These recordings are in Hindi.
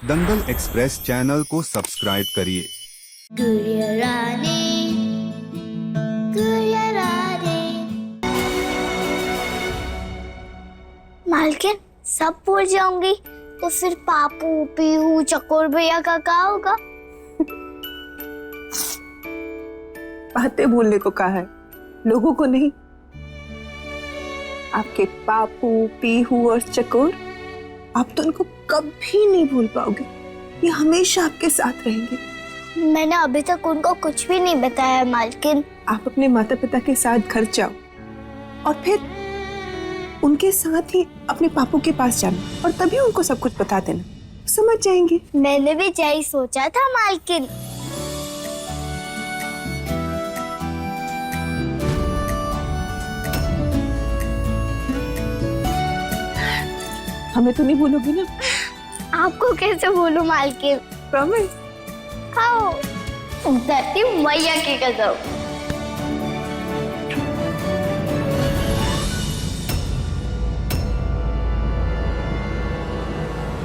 दंगल एक्सप्रेस चैनल को सब्सक्राइब करिए। मालकिन सब भूल जाऊंगी तो फिर पापू, पीहू, चकोर भैया का क्या होगा? बातें भूलने को कहा है, लोगों को नहीं। आपके पापू, पीहू और चकोर, आप तो उनको कभी नहीं भूल पाओगे। ये हमेशा आपके साथ रहेंगे। मैंने अभी तक उनको कुछ भी नहीं बताया मालकिन। आप अपने माता पिता के साथ घर जाओ और फिर उनके साथ ही अपने पापू के पास जाना और तभी उनको सब कुछ बता देना, समझ जाएंगे। मैंने भी यही सोचा था मालकिन। हमें तो नहीं भूलोगी ना? आपको कैसे भूलूं मालकिन? प्रॉमिस? खाओ, धरती मैया की कसम।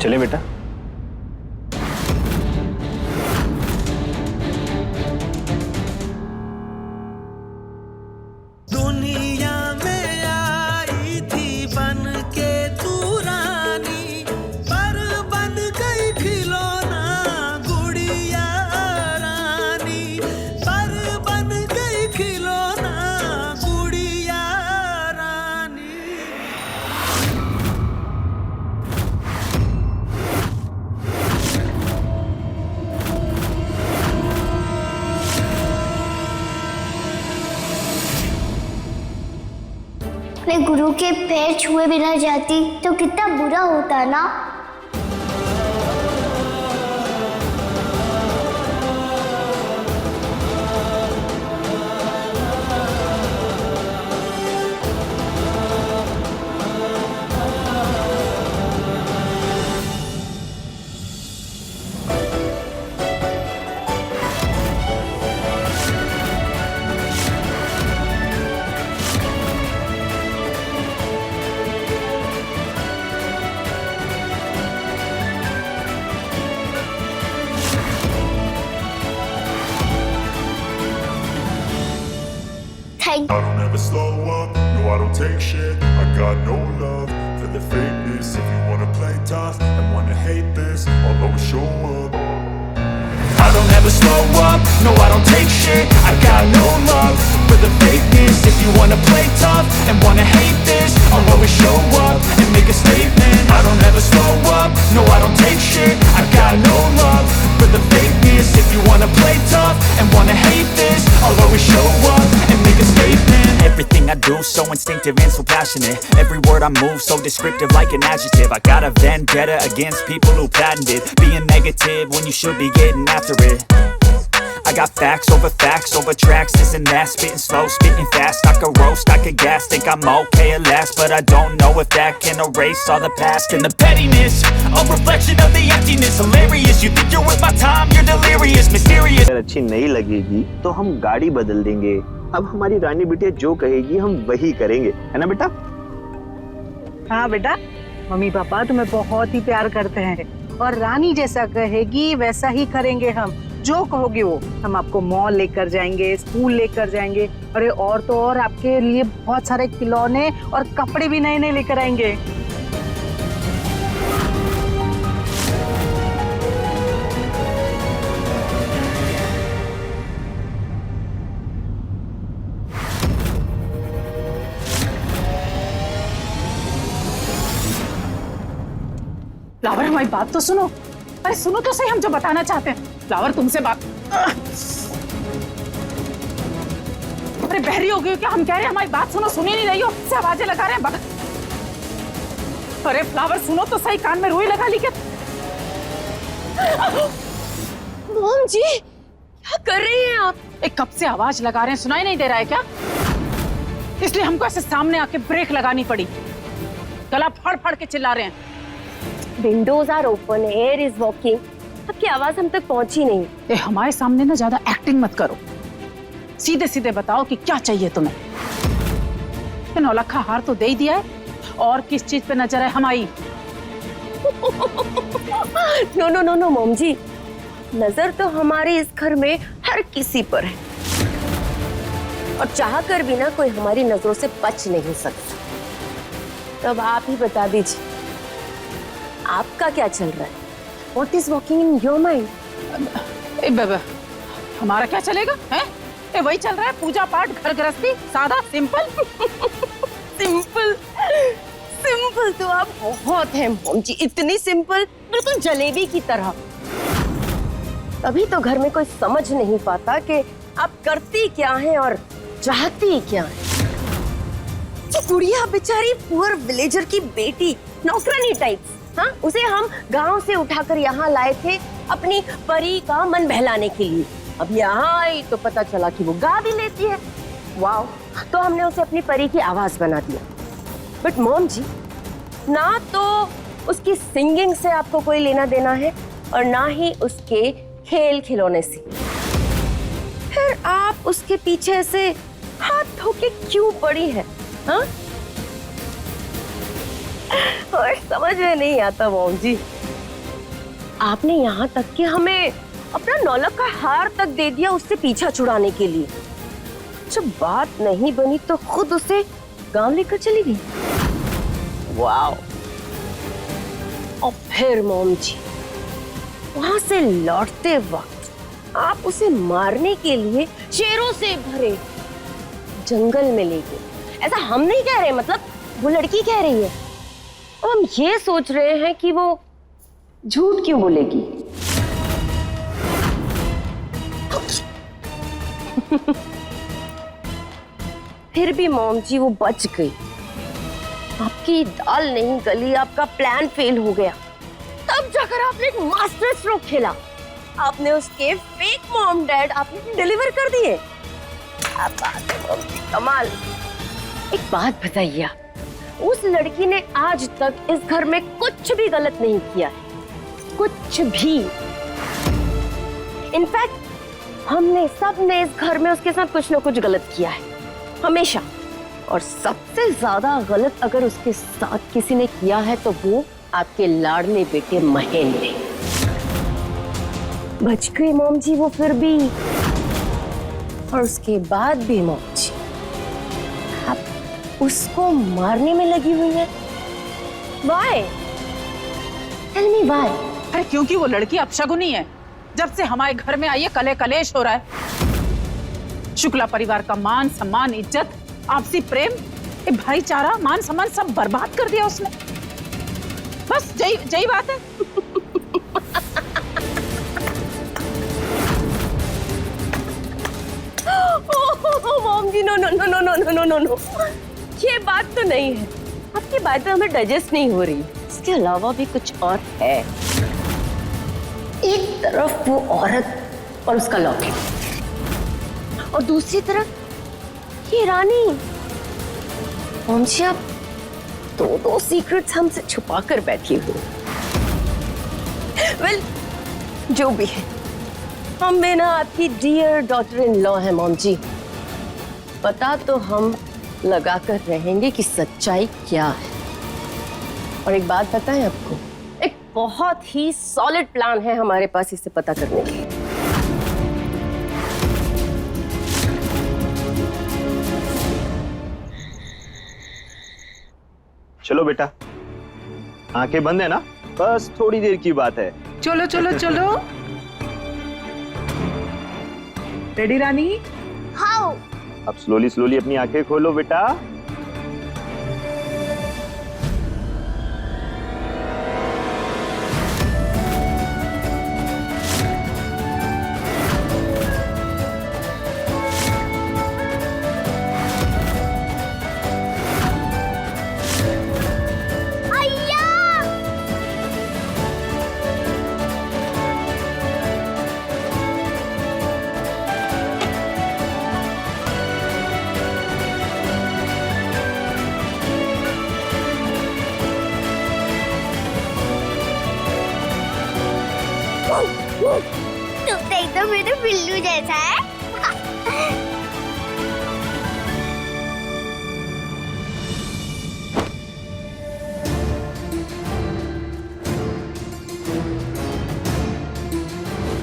चले बेटा। दुनिया में आई थी बन के तू रानी, पर बन गई खिलौना गुड़िया रानी, पर बन गई खिलौना गुड़िया रानी। अपने गुरु के पैर छुए बिना जाती तो कितना बुरा होता ना। Thank I don't ever slow up, no I don't take shit. I got no love for the fakeness. If you wanna play tough and wanna hate this, I'll always show up. I don't ever slow up, no I don't take shit. I got no love for the fakeness. If you wanna play tough and wanna hate this, I'll always show up and make a statement. I don't ever slow up, no I don't take shit. I got no love for the fakeness. If you wanna play tough and wanna hate this, I'll always show up and make a statement. Everything I do so instinctive and so passionate. Every word I move so descriptive like an adjective. I got a vendetta against people who patented being negative when you should be getting after it. I got facts over tracks, this and that. Spitting slow, spitting fast. I could roast, I could gas. Think I'm okay at last, but I don't know if that can erase all the past. And the pettiness, a reflection of the emptiness. Hilarious, you think you're with my time, you're delirious, mysterious. अगर अच्छी नहीं लगेगी तो हम गाड़ी बदल देंगे। अब हमारी रानी बिटिया जो कहेगी हम वही करेंगे, है ना बेटा? हाँ बेटा, मम्मी पापा तुम्हें बहुत ही प्यार करते हैं और रानी जैसा कहेगी वैसा ही करेंगे हम। जो कहोगे वो। हम आपको मॉल लेकर जाएंगे, स्कूल लेकर जाएंगे, अरे और तो और आपके लिए बहुत सारे खिलौने और कपड़े भी नए नए लेकर आएंगे। फ्लावर हमारी बात तो सुनो। अरे सुनो तो सही, हम जो बताना चाहते हैं। फ्लावर तुमसे बात, अरे बहरी हो गई हो क्या? हम कह रहे हैं हमारी बात सुनो, सुनी नहीं रही हो? से आवाजें लगा रहे हैं। अरे फ्लावर सुनो तो सही, कान में रुई लगा ली क्या? मोम जी क्या कर रही हैं आप? एक कब से आवाज लगा रहे हैं, सुनाई नहीं दे रहा है क्या? इसलिए हमको ऐसे सामने आके ब्रेक लगानी पड़ी। गला फाड़ फाड़ के चिल्ला रहे हैं। Windows are open, air is walking, आपकी आवाज हम तक पहुंची नहीं। ए, हमारे सामने ना ज्यादा एक्टिंग मत करो, सीधे सीधे बताओ कि क्या चाहिए तुम्हें। नौलखा हार तो दे ही दिया है, और किस चीज पे नजर है हमारी? वो no no no no mom ji, नजर तो हमारे इस घर में हर किसी पर है और चाह कर भी ना कोई हमारी नजरों से बच नहीं सकता। तब आप ही बता दीजिए, आपका क्या चल रहा है? What is walking in your mind? हमारा क्या चलेगा हैं? वही चल रहा है, पूजा पाठ, घर गृहस्थी, सादा सिंपल। सिंपल सिंपल तो आप बहुत हैं मॉम जी, इतनी सिंपल, बिल्कुल जलेबी की तरह। तभी तो घर में कोई समझ नहीं पाता कि आप करती क्या हैं और चाहती क्या हैं। ये गुड़िया बेचारी पुअर विलेजर की बेटी, नौकरानी टाइप्स, हाँ, उसे हम गांव से उठाकर यहाँ लाए थे अपनी परी का मन बहलाने के लिए। अब यहाँ आई तो पता चला कि वो गा भी लेती है। वाओ, तो हमने उसे अपनी परी की आवाज बना दिया। बट मॉम जी, ना तो उसकी सिंगिंग से आपको कोई लेना देना है और ना ही उसके खेल खिलौने से। फिर आप उसके पीछे से हाथ धो के क्यों पड़ी है? हाँ? और समझ में नहीं आता मॉम जी, आपने यहाँ तक कि हमें अपना नौलख का हार तक दे दिया उससे पीछा छुड़ाने के लिए। जब बात नहीं बनी तो खुद उसे गांव लेकर चली गई। वाओ! और फिर मॉम जी, वहां से लौटते वक्त आप उसे मारने के लिए शेरों से भरे जंगल में ले गए। ऐसा हम नहीं कह रहे, मतलब वो लड़की कह रही है। और हम ये सोच रहे हैं कि वो झूठ क्यों बोलेगी। फिर भी मॉम जी वो बच गई। आपकी दाल नहीं गली, आपका प्लान फेल हो गया। तब जाकर आपने एक मास्टर स्ट्रोक खेला। आपने उसके फेक मॉम डैड आपने डिलीवर कर दिए। क्या बात है मॉम जी, कमाल। एक बात बताइए, उस लड़की ने आज तक इस घर में कुछ भी गलत नहीं किया है, कुछ भी। इनफैक्ट हमने सबने इस घर में उसके साथ कुछ ना कुछ गलत किया है, हमेशा। और सबसे ज्यादा गलत अगर उसके साथ किसी ने किया है तो वो आपके लाडले बेटे महेंद्र ने। बच गई मॉम जी वो फिर भी। और उसके बाद भी मॉम जी आप उसको मारने में लगी हुई है। Why? Tell me why? अरे क्योंकि वो लड़की अपशगुनी है। जब से हमारे घर में आई है कले कलेश हो रहा है। शुक्ला परिवार का मान सम्मान, इज्जत, आपसी प्रेम, भाईचारा, मान सम्मान सब बर्बाद कर दिया उसने। बस यही बात है। Mom ji, no no no no no no no no no, ये बात तो नहीं है। आपकी बात तो हमें डाइजेस्ट नहीं हो रही। इसके अलावा भी कुछ और है। एक तरफ वो औरत और उसका लॉकेट, और दूसरी तरफ ये रानी। मॉम जी, आप दो सीक्रेट्स हमसे छुपा कर बैठी हो। वेल, जो भी है, हम बिना आपकी डियर डॉटर इन लॉ है मॉम जी। पता तो हम लगा कर रहेंगे कि सच्चाई क्या है। और एक बात बताएं आपको, एक बहुत ही सॉलिड प्लान है हमारे पास इसे पता करने के। चलो बेटा, आंखें बंद है ना, बस थोड़ी देर की बात है। चलो चलो चलो। रेडी रानी? हाँ। अब स्लोली स्लोली अपनी आंखें खोलो बेटा। तू तो एकदम मेरे बिल्लू जैसा है।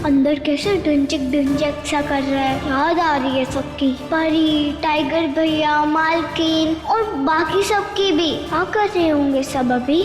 अंदर कैसे ढिंचक सा कर रहा है। याद आ रही है सबकी, परी, टाइगर भैया, मालकिन और बाकी सबकी भी। क्या कर रहे होंगे सब अभी?